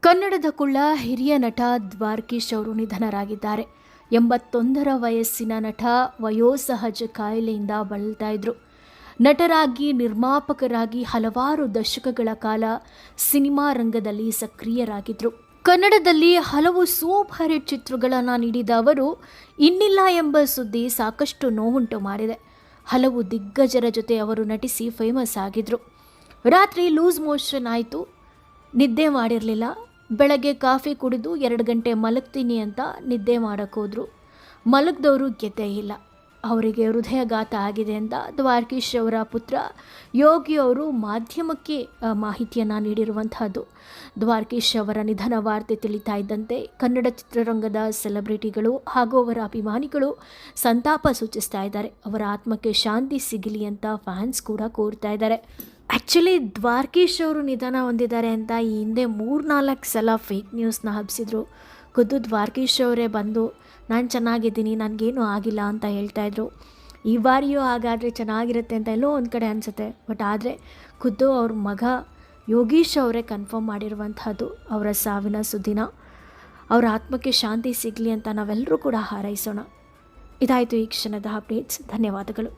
ಕನ್ನಡದ ಕುಳ್ಳ ಹಿರಿಯ ನಟ ದ್ವಾರಕೀಶ್ ಅವರು ನಿಧನರಾಗಿದ್ದಾರೆ. 81 ವಯಸ್ಸಿನ ನಟ ವಯೋಸಹಜ ಕಾಯಿಲೆಯಿಂದ ಬಳಲ್ತಾ ಇದ್ರು. ನಟರಾಗಿ, ನಿರ್ಮಾಪಕರಾಗಿ ಹಲವಾರು ದಶಕಗಳ ಕಾಲ ಸಿನಿಮಾ ರಂಗದಲ್ಲಿ ಸಕ್ರಿಯರಾಗಿದ್ದರು. ಕನ್ನಡದಲ್ಲಿ ಹಲವು ಸೂಪರ್ ಹಿಟ್ ಚಿತ್ರಗಳನ್ನು ನೀಡಿದ ಅವರು ಇನ್ನಿಲ್ಲ ಎಂಬ ಸುದ್ದಿ ಸಾಕಷ್ಟು ನೋವುಂಟು ಮಾಡಿದೆ. ಹಲವು ದಿಗ್ಗಜರ ಜೊತೆ ಅವರು ನಟಿಸಿ ಫೇಮಸ್ ಆಗಿದ್ರು. ರಾತ್ರಿ ಲೂಸ್ ಮೋಷನ್ ಆಯಿತು, ನಿದ್ದೆ ಮಾಡಿರಲಿಲ್ಲ. ಬೆಳಗ್ಗೆ ಕಾಫಿ ಕುಡಿದು 2 ಗಂಟೆ ಮಲಗ್ತೀನಿ ಅಂತ ನಿದ್ದೆ ಮಾಡೋಕ್ಕೋದ್ರು. ಮಲಗ್ದವರು ಗೆದ್ದೇ ಇಲ್ಲ. ಅವರಿಗೆ ಹೃದಯಘಾತ ಆಗಿದೆ ಅಂತ ದ್ವಾರಕೀಶ್ ಅವರ ಪುತ್ರ ಯೋಗಿ ಅವರು ಮಾಧ್ಯಮಕ್ಕೆ ಮಾಹಿತಿಯನ್ನು ನೀಡಿರುವಂತಹದ್ದು. ದ್ವಾರಕೀಶ್ ಅವರ ನಿಧನ ವಾರ್ತೆ ತಿಳಿತಾ ಇದ್ದಂತೆ ಕನ್ನಡ ಚಿತ್ರರಂಗದ ಸೆಲೆಬ್ರಿಟಿಗಳು ಹಾಗೂ ಅವರ ಅಭಿಮಾನಿಗಳು ಸಂತಾಪ ಸೂಚಿಸ್ತಾ ಇದ್ದಾರೆ. ಅವರ ಆತ್ಮಕ್ಕೆ ಶಾಂತಿ ಸಿಗಲಿ ಅಂತ ಫ್ಯಾನ್ಸ್ ಕೂಡ ಕೋರ್ತಾ ಇದ್ದಾರೆ. ಆ್ಯಕ್ಚುಲಿ ದ್ವಾರಕೀಶ್ ಅವರು ನಿಧನ ಹೊಂದಿದ್ದಾರೆ ಅಂತ ಈ ಹಿಂದೆ 3-4 ಸಲ ಫೇಕ್ ನ್ಯೂಸ್ನ ಹಬ್ಬಿಸಿದ್ರು. ಖುದ್ದು ದ್ವಾರಕೀಶ್ ಅವರೇ ಬಂದು ನಾನು ಚೆನ್ನಾಗಿದ್ದೀನಿ, ನನಗೇನು ಆಗಿಲ್ಲ ಅಂತ ಹೇಳ್ತಾಯಿದ್ರು. ಈ ಬಾರಿಯೂ ಹಾಗಾದರೆ ಚೆನ್ನಾಗಿರುತ್ತೆ ಅಂತ ಎಲ್ಲೋ ಒಂದು ಕಡೆ ಅನಿಸುತ್ತೆ. ಬಟ್ ಆದರೆ ಖುದ್ದು ಅವ್ರ ಮಗ ಯೋಗೀಶ್ ಅವರೇ ಕನ್ಫರ್ಮ್ ಮಾಡಿರುವಂಥದ್ದು ಅವರ ಸಾವಿನ ಸುದ್ದಿನ. ಅವರ ಆತ್ಮಕ್ಕೆ ಶಾಂತಿ ಸಿಗಲಿ ಅಂತ ನಾವೆಲ್ಲರೂ ಕೂಡ ಹಾರೈಸೋಣ. ಇದಾಯಿತು ಈ ಕ್ಷಣದ ಅಪ್ಡೇಟ್ಸ್. ಧನ್ಯವಾದಗಳು.